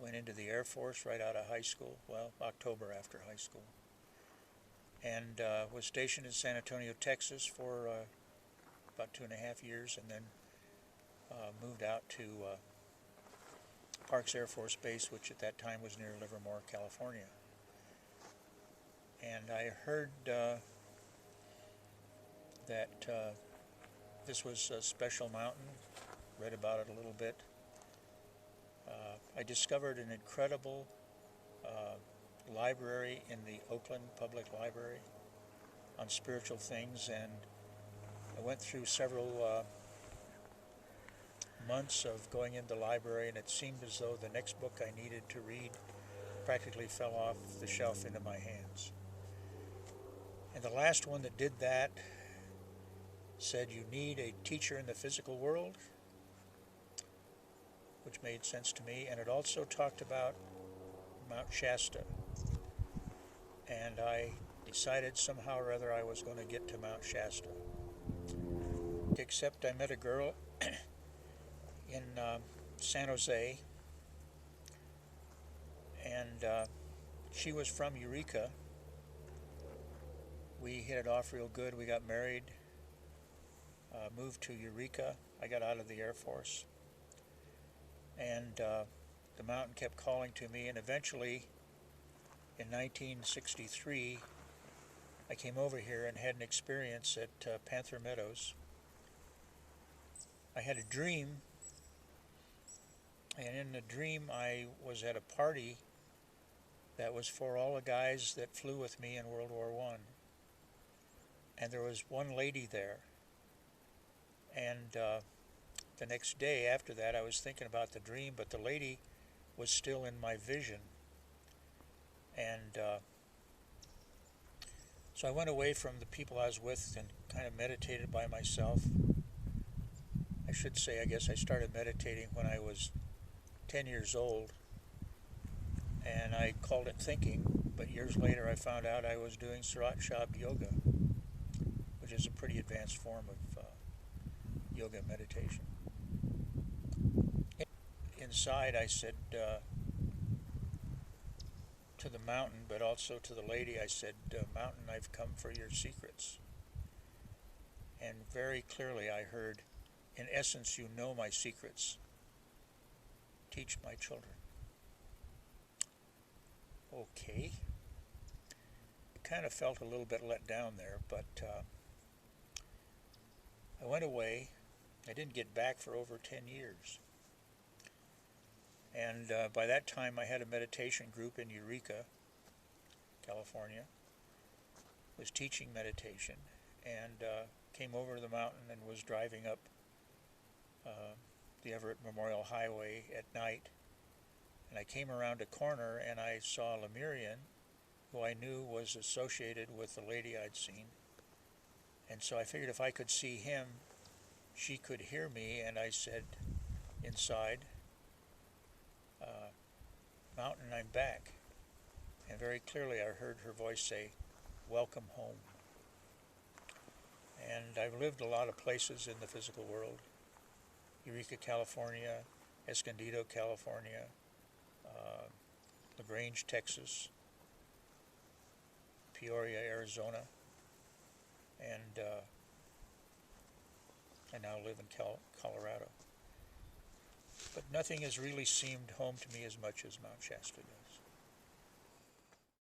went into the Air Force right out of high school, well, October after high school, and was stationed in San Antonio, Texas for about 2.5 years, and then moved out to Parks Air Force Base, which at that time was near Livermore, California. And I heard that this was a special mountain, read about it a little bit. I discovered an incredible library in the Oakland Public Library on spiritual things, and I went through several months of going into the library, and it seemed as though the next book I needed to read practically fell off the shelf into my hands. And the last one that did that said you need a teacher in the physical world, which made sense to me, and it also talked about Mount Shasta. And I decided somehow or other I was going to get to Mount Shasta. Except I met a girl in San Jose, and she was from Eureka. We hit it off real good. We got married, moved to Eureka. I got out of the Air Force, and the mountain kept calling to me, and eventually in 1963 I came over here and had an experience at Panther Meadows. I had a dream, and in the dream I was at a party that was for all the guys that flew with me in World War I. And there was one lady there. And the next day after that I was thinking about the dream, but the lady was still in my vision. And so I went away from the people I was with and kind of meditated by myself. I should say, I guess I started meditating when I was 10 years old, and I called it thinking, but years later I found out I was doing Surat Shab Yoga, which is a pretty advanced form of yoga meditation. Inside I said to the mountain, but also to the lady, I said, "Mountain, I've come for your secrets." And very clearly I heard, "In essence, you know my secrets. Teach my children." Okay. I kind of felt a little bit let down there, but I went away. I didn't get back for over 10 years. And by that time I had a meditation group in Eureka, California, was teaching meditation, and came over to the mountain and was driving up the Everett Memorial Highway at night, and I came around a corner and I saw Lemurian, who I knew was associated with the lady I'd seen, and so I figured if I could see him, she could hear me, and I said inside, "Mountain, I'm back." And very clearly I heard her voice say, "Welcome home." And I've lived a lot of places in the physical world: Eureka, California, Escondido, California, LaGrange, Texas, Peoria, Arizona, and I now live in Colorado. But nothing has really seemed home to me as much as Mount Shasta does.